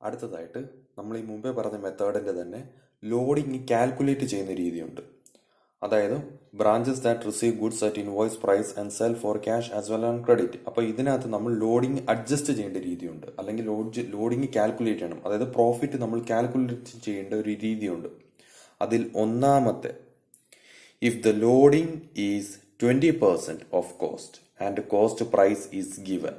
അടുത്തതായിട്ട് നമ്മൾ ഈ മുമ്പേ പറഞ്ഞ മെത്തേഡിൻ്റെ തന്നെ ലോഡിങ് കാൽക്കുലേറ്റ് ചെയ്യുന്ന രീതിയുണ്ട്. അതായത് branches that receive goods at invoice price and sell for cash as well an credit. അപ്പോൾ ഇതിനകത്ത് നമ്മൾ ലോഡിങ് അഡ്ജസ്റ്റ് ചെയ്യേണ്ട രീതിയുണ്ട്, അല്ലെങ്കിൽ ലോഡിങ് കാൽക്കുലേറ്റ് ചെയ്യണം. അതായത് പ്രോഫിറ്റ് നമ്മൾ കാൽക്കുലേറ്റ് ചെയ്യേണ്ട ഒരു രീതിയുണ്ട്. അതിൽ ഒന്നാമത്തെ, if the loading is 20% of cost and cost price is given.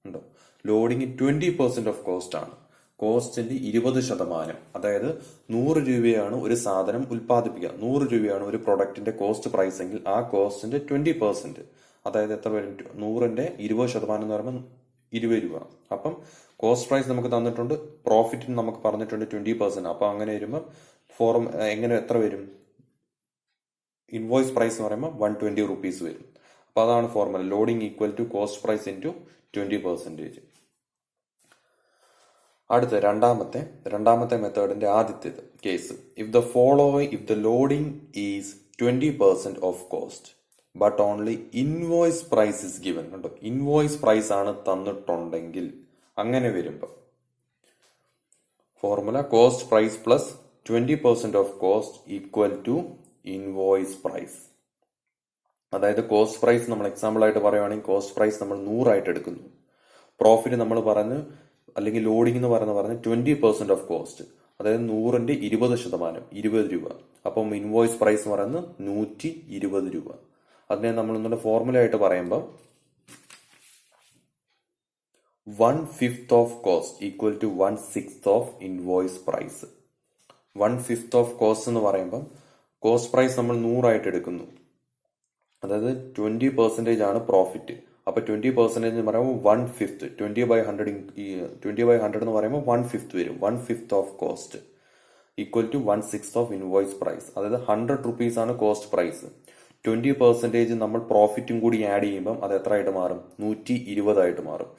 ഉണ്ടോ, ലോഡിങ് 20% ഓഫ് കോസ്റ്റ് ആണ്, കോസ്റ്റിന്റെ 20%. അതായത് 100 രൂപയാണ് ഒരു സാധനം ഉൽപ്പാദിപ്പിക്കുക, 100 രൂപയാണ് ഒരു പ്രൊഡക്റ്റിന്റെ കോസ്റ്റ് പ്രൈസ് എങ്കിൽ ആ കോസ്റ്റിന്റെ 20%, അതായത് എത്ര വരും? 100ന്റെ 20% എന്ന് പറയുമ്പോൾ 20 രൂപ. അപ്പം കോസ്റ്റ് പ്രൈസ് നമുക്ക് തന്നിട്ടുണ്ട്, പ്രോഫിറ്റ് നമുക്ക് പറഞ്ഞിട്ടുണ്ട് 20%. അപ്പൊ അങ്ങനെ വരുമ്പോൾ എങ്ങനെ എത്ര വരും? ഇൻവോയ്സ് പ്രൈസ് എന്ന് പറയുമ്പോൾ 120 റുപ്പീസ് വരും. അപ്പൊ അതാണ് formula, loading equal to cost price into 20%. അടുത്ത രണ്ടാമത്തെ മെത്തേഡിന്റെ ആദ്യത്തേത് case, if the loading is 20% of cost but only invoice price is given. കണ്ടോ, ഇൻവോയ്സ് പ്രൈസ് ആണ് തന്നിട്ടുണ്ടെങ്കിൽ അങ്ങനെ വരുമ്പോൾ formula cost price plus 20% of cost equal to invoice price. അതായത് കോസ്റ്റ് പ്രൈസ് നമ്മൾ എക്സാമ്പിൾ ആയിട്ട് പറയുകയാണെങ്കിൽ കോസ്റ്റ് പ്രൈസ് നമ്മൾ 100 ആയിട്ട് എടുക്കുന്നു, പ്രോഫിറ്റ് നമ്മൾ പറഞ്ഞ് അല്ലെങ്കിൽ ലോഡിംഗ് എന്ന് പറഞ്ഞ് 20% ഓഫ് കോസ്റ്റ്, അതായത് 100ന്റെ 20%, 20 രൂപ. അപ്പം ഇൻവോയ്സ് പ്രൈസ് എന്ന് പറയുന്നത് 120 രൂപ. അതിനെ നമ്മൾ ഒന്നുകൂടെ ഫോർമുല ആയിട്ട് പറയുമ്പോൾ 1/5 of cost equal to 1/6 of invoice price. 1/5 of cost എന്ന് പറയുമ്പോൾ കോസ്റ്റ് പ്രൈസ് നമ്മൾ 100 ആയിട്ട് എടുക്കുന്നു, അതായത് 20% ആണ് പ്രോഫിറ്റ്. അപ്പൊ 20% എന്ന് പറയുമ്പോൾ 1/5, 20/100 എന്ന് പറയുമ്പോൾ 1/5 വരും. 1/5 of cost equal to 1/6 of invoice price. അതായത് 100 റുപ്പീസ് ആണ് കോസ്റ്റ് പ്രൈസ്, 20% നമ്മൾ പ്രോഫിറ്റും കൂടി ആഡ് ചെയ്യുമ്പോൾ അത് എത്ര ആയിട്ട് മാറും? 120 ആയിട്ട് മാറും.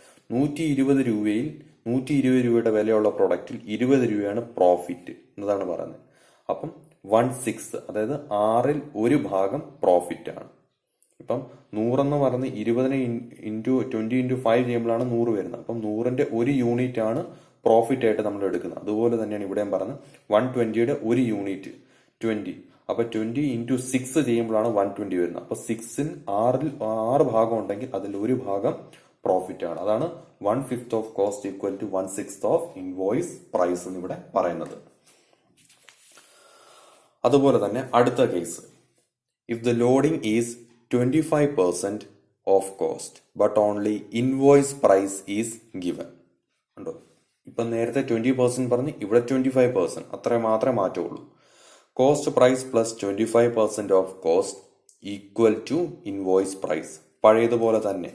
120 രൂപയിൽ 120 രൂപയുടെ വിലയുള്ള പ്രൊഡക്റ്റിൽ 20 രൂപയാണ് പ്രോഫിറ്റ് എന്നതാണ് പറയുന്നത്. അപ്പം 1/6, അതായത് 6ൽ 1 ഭാഗം പ്രോഫിറ്റ് ആണ്. ഇപ്പം 100 എന്ന് പറഞ്ഞ് 20 ഇൻറ്റു 20 ഇൻറ്റു 5 ചെയ്യുമ്പോഴാണ് 100 വരുന്നത്. അപ്പം 100ന്റെ 1 യൂണിറ്റ് ആണ് പ്രോഫിറ്റ് ആയിട്ട് നമ്മൾ എടുക്കുന്നത്. അതുപോലെ തന്നെയാണ് ഇവിടെയും പറഞ്ഞത് 120യുടെ 1 യൂണിറ്റ് 20. അപ്പൊ 20 ഇൻറ്റു 6 ചെയ്യുമ്പോഴാണ് 120 വരുന്നത്. അപ്പൊ 6ൽ 6 ഭാഗം ഉണ്ടെങ്കിൽ അതിൽ 1 ഭാഗം പ്രോഫിറ്റ് ആണ്. അതാണ് 1/5 of cost equal to 1/6 of invoice price എന്ന് ഇവിടെ പറയുന്നത്. അതുപോലെ തന്നെ അടുത്ത case, if the loading is 25% of cost but only invoice price is given. ഉണ്ടോ, ഇപ്പൊ നേരത്തെ 20% പറഞ്ഞ് ഇവിടെ 25%, അത്ര മാത്രമേ മാറ്റമുള്ളൂ. Cost price plus 25% of cost equal to invoice price. പഴയതുപോലെ തന്നെ.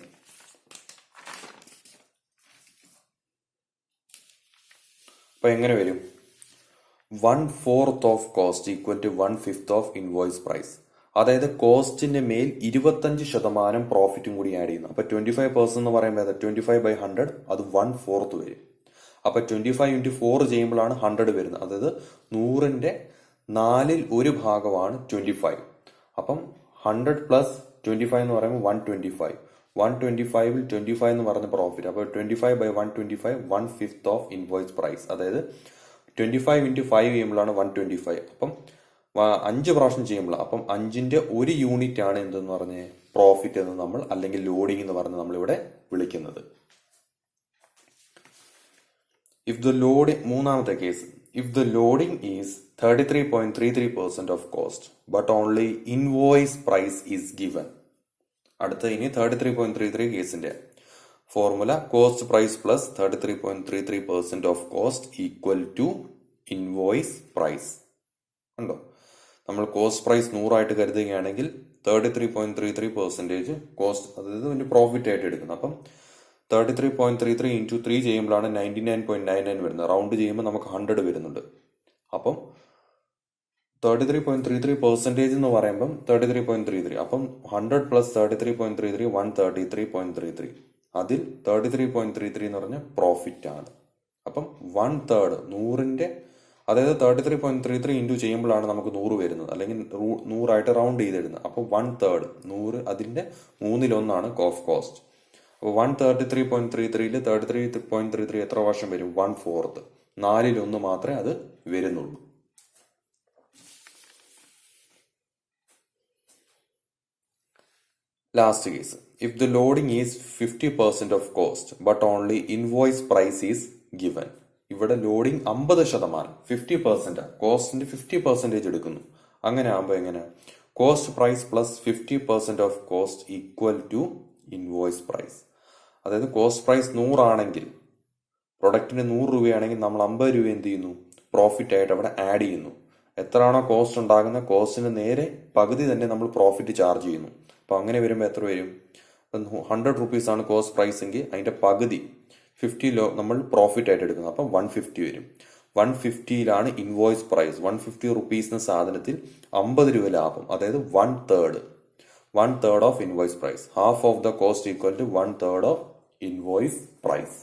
അപ്പൊ എങ്ങനെ വരും? 1/4 of cost equal to 1/5 of invoice price. അതായത് കോസ്റ്റിന്റെ മേൽ 25% പ്രോഫിറ്റും കൂടി ആഡ് ചെയ്യുന്നു. അപ്പൊ 25% എന്ന് പറയുമ്പോൾ 25/100, അത് 1/4 വരും. അപ്പൊ 25 ഇൻറ്റു 4 ചെയ്യുമ്പോഴാണ് 100 വരുന്നത്. അതായത് 100ന്റെ 4ൽ 1 ഭാഗമാണ് 25. അപ്പം 100 പ്ലസ് 25 എന്ന് പറയുമ്പോൾ 125. 125ൽ 25 എന്ന് പറഞ്ഞ പ്രോഫിറ്റ്. അപ്പൊ 25/125, 1/5 ഓഫ് ഇൻവോയ്സ് പ്രൈസ്. അതായത് 25 ഇൻറ്റു 5 ചെയ്യുമ്പോഴാണ് 125. അപ്പം 5 പ്രാവശ്യം ചെയ്യുമ്പോൾ അപ്പം 5ന്റെ 1 യൂണിറ്റ് ആണ് എന്തെന്ന് പറഞ്ഞ് പ്രോഫിറ്റ് എന്ന് നമ്മൾ, അല്ലെങ്കിൽ ലോഡിംഗ് എന്ന് പറഞ്ഞ് നമ്മൾ ഇവിടെ വിളിക്കുന്നത്. മൂന്നാമത്തെ case, if the loading is 33.33% of cost but only invoice price is given. അടുത്ത ഇനി 33.33 കേസിന്റെ formula cost price plus 33.33% of cost equal to invoice price. ഉണ്ടോ, നമ്മൾ കോസ്റ്റ് പ്രൈസ് 100 ആയിട്ട് കരുതുകയാണെങ്കിൽ 33.33% കോസ്റ്റ്, അതായത് അതിന്റെ പ്രോഫിറ്റ് ആയിട്ട് എടുക്കുന്നത്. അപ്പം 33.33 ഇൻറ്റു 3 ചെയ്യുമ്പോഴാണ് 99.99 വരുന്നത്. റൗണ്ട് ചെയ്യുമ്പോൾ നമുക്ക് 100 വരുന്നുണ്ട്. അപ്പം 33.33% എന്ന് പറയുമ്പം 33.33. അപ്പം 100 പ്ലസ് 33.33 133.33. അതിൽ 33.33 എന്ന് പറഞ്ഞ പ്രോഫിറ്റ് ആണ്. അപ്പം 1/3 100ന്റെ, അതായത് 33.33 ഇൻറ്റു ചെയ്യുമ്പോഴാണ് നമുക്ക് 100 വരുന്നത്, അല്ലെങ്കിൽ 100 ആയിട്ട് റൗണ്ട് ചെയ്തിടുന്നത്. അപ്പോൾ 1/3 100 അതിന്റെ 1/3 ഓഫ് കോസ്റ്റ്. അപ്പോൾ 133.33 33.33 എത്ര വർഷം വരും? 1/4. 4/1 മാത്രമേ അത് വരുന്നുള്ളൂ. Last case, if the loading is 50% of cost but only invoice price is given. ഇവിടെ ലോഡിംഗ് 50%, 50%, കോസ്റ്റിന്റെ 50% എടുക്കുന്നു. അങ്ങനെ ആകുമ്പോൾ എങ്ങനെ? Cost price plus 50% of cost equal to invoice price. അതായത് കോസ്റ്റ് പ്രൈസ് 100 ആണെങ്കിൽ, പ്രൊഡക്റ്റിന് 100 രൂപയാണെങ്കിൽ നമ്മൾ 50 രൂപ എന്ത് ചെയ്യുന്നു? പ്രോഫിറ്റ് ആയിട്ട് അവിടെ ആഡ് ചെയ്യുന്നു. എത്രയാണോ കോസ്റ്റ് ഉണ്ടാകുന്ന കോസ്റ്റിന് നേരെ പകുതി തന്നെ നമ്മൾ പ്രോഫിറ്റ് ചാർജ് ചെയ്യുന്നു. അപ്പോൾ അങ്ങനെ വരുമ്പോൾ എത്ര വരും? 100 റുപ്പീസ് ആണ് കോസ്റ്റ് പ്രൈസ് എങ്കിൽ അതിന്റെ പകുതി 50 നമ്മൾ പ്രോഫിറ്റ് ആയിട്ട് എടുക്കുന്നത്. അപ്പം 150 വരും. 150യിലാണ് ഇൻവോയ്സ് പ്രൈസ്. 150 റുപ്പീസിന് സാധനത്തിൽ 50 രൂപ ലാഭം. അതായത് 1/3 of invoice price. Half of the cost equal to 1/3 of invoice price.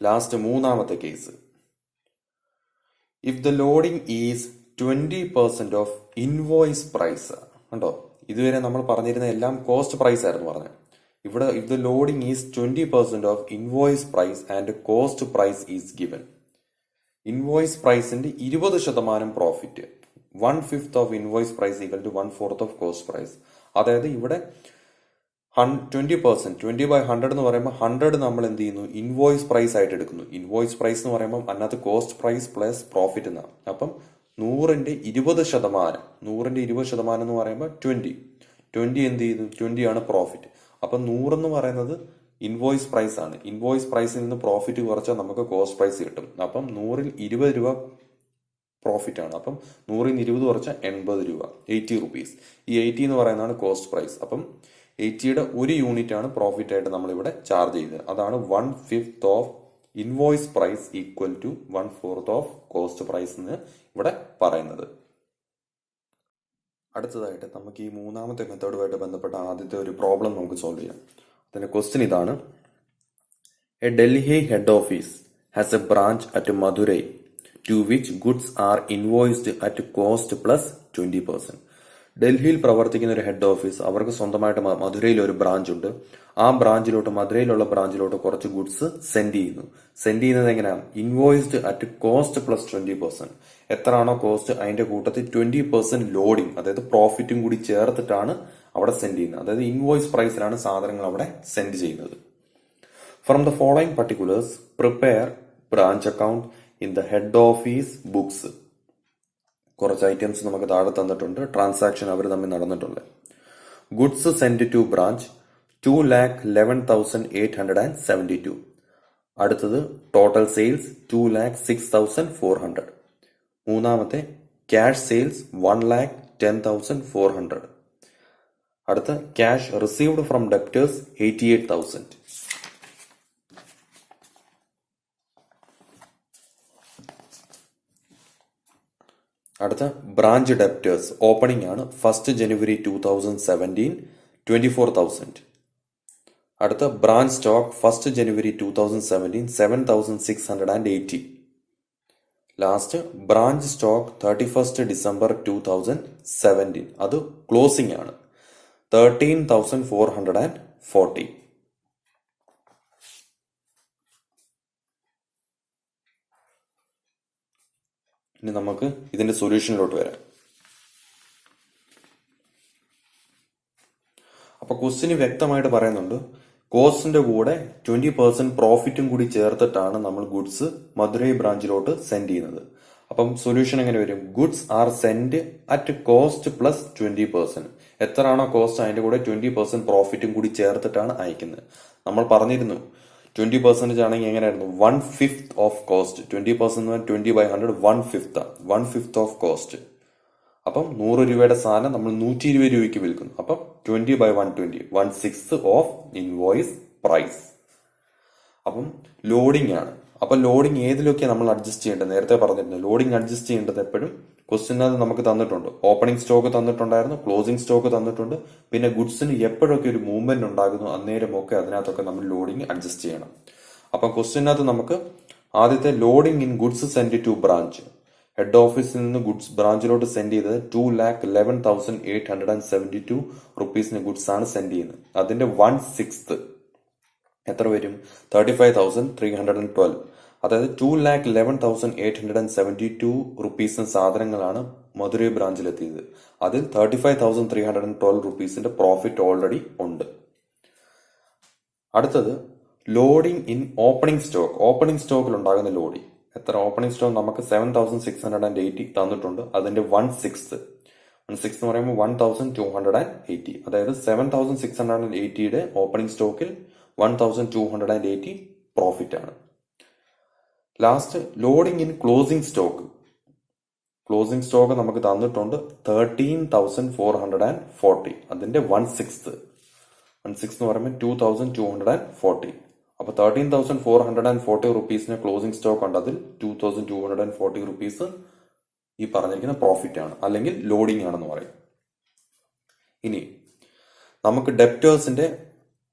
Last മൂന്നാമത്തെ case, if the loading is 20% of invoice price. കണ്ടോ, ഇതുവരെ നമ്മൾ പറഞ്ഞിരുന്ന എല്ലാം കോസ്റ്റ് പ്രൈസ് ആയിരുന്നു പറഞ്ഞത്. ഇവിടെ if the loading is 20% of invoice price and cost price is given. Invoice പ്രൈസിന്റെ 20% profit, 1/5 of invoice price equal to 1/4 of cost price. അതായത് ഇവിടെ 20%, 20/100 എന്ന് പറയുമ്പോൾ 100 നമ്മൾ എന്ത് ചെയ്യുന്നു? ഇൻവോയ്സ് പ്രൈസ് ആയിട്ട് എടുക്കുന്നു. ഇൻവോയ്സ് പ്രൈസ് എന്ന് പറയുമ്പോൾ അതിനകത്ത് കോസ്റ്റ് പ്രൈസ് പ്ലസ് പ്രോഫിറ്റ് എന്നാണ്. അപ്പം 100ന്റെ 20%, 100ന്റെ 20% എന്ന് പറയുമ്പോൾ 20 എന്ത് ചെയ്തു? 20 ആണ് പ്രോഫിറ്റ്. അപ്പം 100 എന്ന് പറയുന്നത് ഇൻവോയ്സ് പ്രൈസ് ആണ്. ഇൻവോയ്സ് പ്രൈസിൽ നിന്ന് പ്രോഫിറ്റ് കുറച്ചാൽ നമുക്ക് കോസ്റ്റ് പ്രൈസ് കിട്ടും. അപ്പം 100ൽ 20 രൂപ പ്രോഫിറ്റ് ആണ്. അപ്പം 100ൽ 20 കുറച്ചാൽ 80 രൂപ, 80 റുപ്പീസ്. ഈ 80 എന്ന് പറയുന്നതാണ് കോസ്റ്റ് പ്രൈസ്. അപ്പം 80യുടെ 1 യൂണിറ്റ് ആണ് പ്രോഫിറ്റ് ആയിട്ട് നമ്മളിവിടെ ചാർജ് ചെയ്തത്. അതാണ് 1/5 of invoice price equal to 1/4 of cost price എന്ന് ഇവിടെ പറയുന്നത്. അടുത്തതായിട്ട് നമുക്ക് ഈ മൂന്നാമത്തെ മെത്തേഡുമായിട്ട് ബന്ധപ്പെട്ട ആദ്യത്തെ ഒരു പ്രോബ്ലം നമുക്ക് സോൾവ് ചെയ്യാം. അതിന്റെ ക്വസ്റ്റ്യൻ ഇതാണ്: a Delhi head office has a branch at Madurai to which goods are invoiced at cost plus 20%. ഡൽഹിയിൽ പ്രവർത്തിക്കുന്ന ഒരു ഹെഡ് ഓഫീസ്, അവർക്ക് സ്വന്തമായിട്ട് മധുരയിൽ ഒരു ബ്രാഞ്ച് ഉണ്ട്. ആ ബ്രാഞ്ചിലോട്ട്, മധുരയിലുള്ള ബ്രാഞ്ചിലോട്ട് കുറച്ച് ഗുഡ്സ് സെൻഡ് ചെയ്യുന്നു. സെൻഡ് ചെയ്യുന്നത് എങ്ങനെയാണ്? ഇൻവോയ്സ്ഡ് അറ്റ് കോസ്റ്റ് പ്ലസ് 20%. എത്രയാണോ കോസ്റ്റ് അതിന്റെ കൂട്ടത്തിൽ 20% ലോഡിംഗ്, അതായത് പ്രോഫിറ്റും കൂടി ചേർത്തിട്ടാണ് അവിടെ സെൻഡ് ചെയ്യുന്നത്. അതായത് ഇൻവോയ്സ് പ്രൈസിലാണ് സാധനങ്ങൾ അവിടെ സെൻഡ് ചെയ്യുന്നത്. From the following particulars prepare branch account in the head office books. കുറച്ച് ഐറ്റംസ് നമുക്ക് താഴെ തന്നിട്ടുണ്ട്. ട്രാൻസാക്ഷൻ അവർ തമ്മിൽ നടന്നിട്ടുണ്ട്. Goods send to branch 2,11,872. അടുത്തത് ടോട്ടൽ സെയിൽസ് 2,06,400. മൂന്നാമത്തെ ക്യാഷ് സെയിൽസ് 1,10,400. അടുത്ത ക്യാഷ് റിസീവ്ഡ് ഫ്രം ഡെപ്റ്റേഴ്സ് 88,000. അടുത്ത ബ്രാഞ്ച് ഡെപ്റ്റേഴ്സ് ഓപ്പണിംഗ് ആണ് 1 ജനുവരി 2017, 24,000. അടുത്ത ബ്രാഞ്ച് സ്റ്റോക്ക് 1 ജനുവരി 2017, 7,680. ലാസ്റ്റ് ബ്രാഞ്ച് സ്റ്റോക്ക് 31 ഡിസംബർ 2017, അത് ക്ലോസിംഗ് ആണ് 13,440. ഇനി നമുക്ക് ഇതിന്റെ സൊല്യൂഷനിലോട്ട് വരാം. അപ്പൊ ക്വസ്റ്റ്യന് വ്യക്തമായിട്ട് പറയുന്നുണ്ട്, കോസ്റ്റിന്റെ കൂടെ 20% പ്രോഫിറ്റും കൂടി ചേർത്തിട്ടാണ് നമ്മൾ ഗുഡ്സ് മധുരൈ ബ്രാഞ്ചിലോട്ട് സെൻഡ് ചെയ്യുന്നത്. അപ്പം സൊല്യൂഷൻ എങ്ങനെ വരും? Goods are send at cost plus 20%. എത്രയാണോ കോസ്റ്റ് അതിന്റെ കൂടെ 20% പ്രോഫിറ്റും കൂടി ചേർത്തിട്ടാണ് അയക്കുന്നത്. നമ്മൾ പറഞ്ഞിരുന്നു 20% ആണെങ്കിൽ എങ്ങനെയായിരുന്നു? 1/5 ഓഫ് കോസ്റ്റ്. 20% 20/100 1/5 of cost. അപ്പം 100 രൂപയുടെ സാധനം നമ്മൾ 120 രൂപയ്ക്ക് വിൽക്കുന്നു. അപ്പം 20/120 1/6 ഓഫ് ഇൻവോയ്സ് പ്രൈസ്. അപ്പം ലോഡിംഗ് ആണ്. അപ്പൊ ലോഡിംഗ് ഏതിലൊക്കെയാണ് നമ്മൾ അഡ്ജസ്റ്റ് ചെയ്യേണ്ടത്? നേരത്തെ പറഞ്ഞിരുന്നു ലോഡിംഗ് അഡ്ജസ്റ്റ് ചെയ്യേണ്ടത് എപ്പോഴും ക്വസ്റ്റ്യനകത്ത് നമുക്ക് തന്നിട്ടുണ്ട്. ഓപ്പണിംഗ് സ്റ്റോക്ക് തന്നിട്ടുണ്ടായിരുന്നു, ക്ലോസിംഗ് സ്റ്റോക്ക് തന്നിട്ടുണ്ട്. പിന്നെ ഗുഡ്സിന് എപ്പോഴൊക്കെ ഒരു മൂവ്മെന്റ് ഉണ്ടാകുന്നു അന്നേരമൊക്കെ അതിനകത്തൊക്കെ നമ്മൾ ലോഡിംഗ് അഡ്ജസ്റ്റ് ചെയ്യണം. അപ്പൊ ക്വസ്റ്റ്യനകത്ത് നമുക്ക് ആദ്യത്തെ loading in goods send to branch, head ഓഫീസിൽ നിന്ന് ഗുഡ്സ് ബ്രാഞ്ചിലോട്ട് സെൻഡ് ചെയ്തത് 2,11,872 റുപ്പീസിന് ഗുഡ്സ് ആണ് സെൻഡ് ചെയ്യുന്നത്. അതിന്റെ 1/6 എത്ര വരും? 35,312. അതായത് 2,11,872 റുപ്പീസിന് സാധനങ്ങളാണ് മധുരൈ ബ്രാഞ്ചിലെത്തിയത്. അതിൽ 35,312 റുപ്പീസിന്റെ പ്രോഫിറ്റ് ഓൾറെഡി ഉണ്ട്. അടുത്തത് loading in opening stock. Opening സ്റ്റോക്കിൽ ഉണ്ടാകുന്ന ലോഡിംഗ് എത്ര? ഓപ്പണിംഗ് സ്റ്റോക്ക് നമുക്ക് 7,680 തന്നിട്ടുണ്ട്. അതിന്റെ 1/6 എന്ന് പറയുമ്പോൾ 1,280. അതായത് 7,680യുടെ ഓപ്പണിംഗ് സ്റ്റോക്കിൽ 1,280 പ്രോഫിറ്റ് ആണ്. Last loading in closing stock. Closing stock നമുക്ക് തന്നിട്ടുണ്ട് 13,440. അതിന്റെ 1/6 എന്ന് പറയുമ്പോൾ 2,240. അപ്പൊ 13,440 റുപ്പീസിന് ക്ലോസിംഗ് സ്റ്റോക്ക് ഉണ്ട്. അതിൽ 2,240 റുപ്പീസ് ഈ പറഞ്ഞിരിക്കുന്ന പ്രോഫിറ്റ് ആണ്, അല്ലെങ്കിൽ ലോഡിംഗ് ആണെന്ന് പറയും. ഇനി നമുക്ക് ഡെപ്റ്റേഴ്സിന്റെ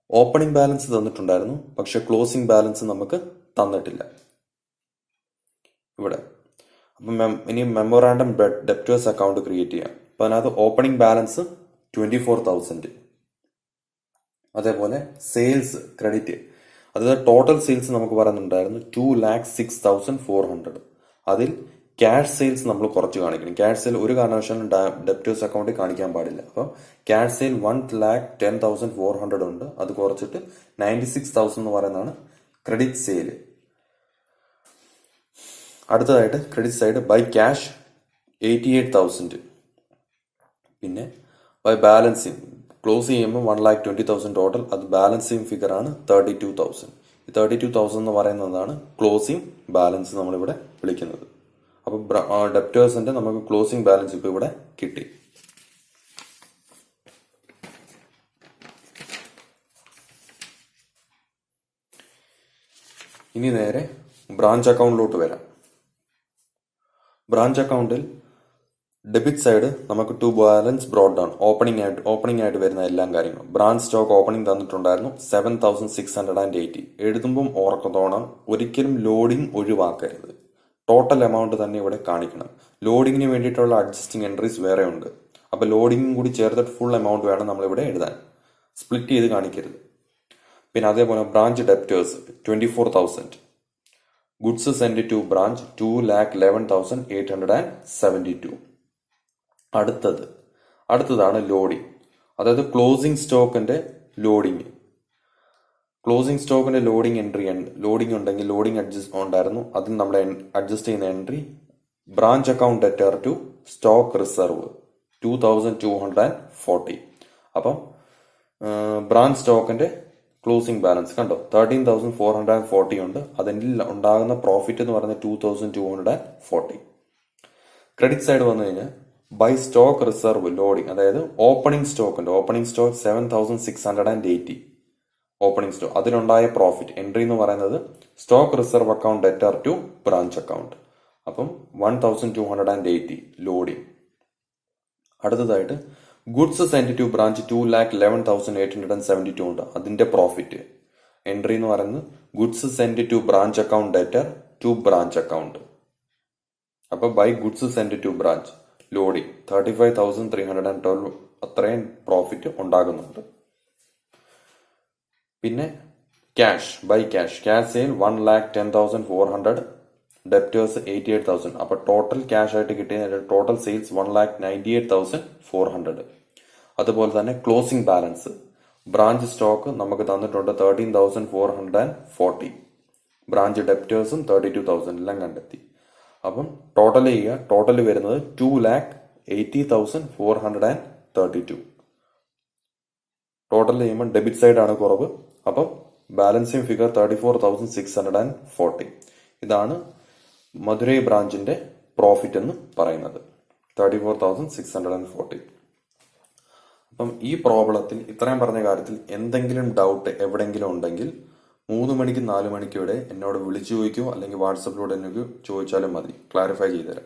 ഓപ്പണിംഗ് ബാലൻസ് തന്നിട്ടുണ്ടായിരുന്നു, പക്ഷെ ക്ലോസിംഗ് ബാലൻസ് നമുക്ക് തന്നിട്ടില്ല ഇവിടെ. അപ്പം ഇനി മെമ്മോറാണ്ടം ഡെപ്റ്റേഴ്സ് അക്കൗണ്ട് ക്രിയേറ്റ് ചെയ്യാം. അപ്പൊ അതിനകത്ത് ഓപ്പണിംഗ് ബാലൻസ് 24,000. അതേപോലെ സെയിൽസ് ക്രെഡിറ്റ്, അതായത് ടോട്ടൽ സെയിൽസ് നമുക്ക് പറയുന്നുണ്ടായിരുന്നു 2,06,400. അതിൽ ക്യാഷ് സെയിൽസ് നമ്മൾ കുറച്ച് കാണിക്കണം. ക്യാഷ് സെയിൽ ഒരു കാരണവശാലും ഡെപ്റ്റേഴ്സ് അക്കൗണ്ടിൽ കാണിക്കാൻ പാടില്ല. അപ്പം ക്യാഷ് സെയിൽ 1,10,400 ഉണ്ട്. അത് കുറച്ചിട്ട് 96,000 എന്ന് പറയുന്നതാണ് ക്രെഡിറ്റ് സെയിൽ. അടുത്തതായിട്ട് ക്രെഡിറ്റ് സൈഡ് ബൈ ക്യാഷ് 88,000. പിന്നെ ബൈ ബാലൻസിങ് ക്ലോസ് ചെയ്യുമ്പോൾ 1,20,000 ടോട്ടൽ. അത് ബാലൻസിങ് ഫിഗർ ആണ് 32,000. ഈ 32,000 എന്ന് പറയുന്നതാണ് ക്ലോസിംഗ് ബാലൻസ് നമ്മളിവിടെ വിളിക്കുന്നത്. അപ്പൊ ഡെപ്റ്റേഴ്സിന്റെ നമുക്ക് ക്ലോസിംഗ് ബാലൻസ് ഇപ്പൊ ഇവിടെ കിട്ടി. ഇനി നേരെ ബ്രാഞ്ച് അക്കൗണ്ടിലോട്ട് വരാം. ബ്രാഞ്ച് അക്കൗണ്ടിൽ ഡെബിറ്റ് സൈഡ് നമുക്ക് to balance brought down, opening ആയിട്ട് വരുന്ന എല്ലാ കാര്യങ്ങളും. ബ്രാഞ്ച് സ്റ്റോക്ക് ഓപ്പണിംഗ് തന്നിട്ടുണ്ടായിരുന്നു 7,680. എഴുതുമ്പം ഓർക്കത്തോണം, ഒരിക്കലും ലോഡിംഗ് ഒഴിവാക്കരുത്. ടോട്ടൽ എമൗണ്ട് തന്നെ ഇവിടെ കാണിക്കണം. ലോഡിങ്ങിന് വേണ്ടിയിട്ടുള്ള അഡ്ജസ്റ്റിംഗ് എൻട്രീസ് വേറെ ഉണ്ട്. അപ്പൊ ലോഡിങ്ങും കൂടി ചേർത്തിട്ട് ഫുൾ എമൗണ്ട് വേണം നമ്മളിവിടെ എഴുതാൻ. സ്പ്ലിറ്റ് ചെയ്ത് കാണിക്കരുത്. പിന്നെ അതേപോലെ branch debtors 24,000. Goods send to branch 2,11,872. അടുത്തതാണ് ലോഡിംഗ്, അതായത് ക്ലോസിംഗ് സ്റ്റോക്കിന്റെ ലോഡിംഗ്. ക്ലോസിംഗ് സ്റ്റോക്കിന്റെ ലോഡിംഗ് എൻട്രി ലോഡിംഗ് ഉണ്ടെങ്കിൽ ലോഡിംഗ് അഡ്ജസ്റ്റ് ഉണ്ടായിരുന്നു. അതിൽ നമ്മൾ അഡ്ജസ്റ്റ് ചെയ്യുന്ന entry branch account debtor to stock reserve 2,240. അപ്പം ബ്രാഞ്ച് സ്റ്റോക്കിന്റെ ക്ലോസിംഗ് ബാലൻസ് കണ്ടോ, 13,440 ഉണ്ട്. അതിൽ ഉണ്ടാകുന്ന പ്രോഫിറ്റ് എന്ന് പറയുന്നത് 2,240. ക്രെഡിറ്റ് സൈഡ് വന്നു കഴിഞ്ഞാൽ ബൈ സ്റ്റോക്ക് റിസർവ് ലോഡിംഗ്, അതായത് ഓപ്പണിംഗ് സ്റ്റോക്ക് 7,680 ഓപ്പണിംഗ് സ്റ്റോക്ക്. അതിലുണ്ടായ പ്രോഫിറ്റ് എൻട്രി എന്ന് പറയുന്നത് stock reserve account debtor to branch account. അപ്പം 1,280 ലോഡിംഗ്. അടുത്തതായിട്ട് ഗുഡ്സ് സെൻഡ് ടു ബ്രാഞ്ച് 2,11,872 ഉണ്ട്. അതിന്റെ പ്രോഫിറ്റ് എൻട്രി എന്ന് പറയുന്നത് goods send to branch account debtor to branch account. അപ്പൊ by goods send to branch loading 35,312 അത്രയും പ്രോഫിറ്റ് ഉണ്ടാകുന്നുണ്ട്. പിന്നെ cash by cash sale 1,10,400, debtors 88,000. അപ്പൊ ടോട്ടൽ ക്യാഷ് ആയിട്ട് കിട്ടിയ ടോട്ടൽ സെയിൽസ് 1,98,400. അതുപോലെ തന്നെ ക്ലോസിംഗ് ബാലൻസ് ബ്രാഞ്ച് സ്റ്റോക്ക് നമുക്ക് തന്നിട്ടുണ്ട് 13,440. ബ്രാഞ്ച് ഡെപ്റ്റേഴ്സും 32,000 എല്ലാം കണ്ടെത്തി. അപ്പം ടോട്ടൽ ചെയ്യുക, ടോട്ടൽ വരുന്നത് 2,80,432. ടോട്ടൽ ചെയ്യുമ്പോൾ ഡെബിറ്റ് സൈഡ് ആണ് കുറവ്. അപ്പം ബാലൻസിങ് ഫിഗർ 34,640. ഇതാണ് മധുരൈ ബ്രാഞ്ചിന്റെ പ്രോഫിറ്റ് എന്ന് പറയുന്നത് 34,640. അപ്പം ഈ പ്രോബ്ലത്തിൽ ഇത്രയും പറഞ്ഞ കാര്യത്തിൽ എന്തെങ്കിലും ഡൗട്ട് എവിടെയെങ്കിലും ഉണ്ടെങ്കിൽ 3 മണിക്ക് 4 മണിക്ക് ഇവിടെ എന്നോട് വിളിച്ചു ചോദിക്കോ അല്ലെങ്കിൽ വാട്സപ്പിലൂടെ എനിക്ക് ചോദിച്ചാലും മതി, ക്ലാരിഫൈ ചെയ്തുതരാം.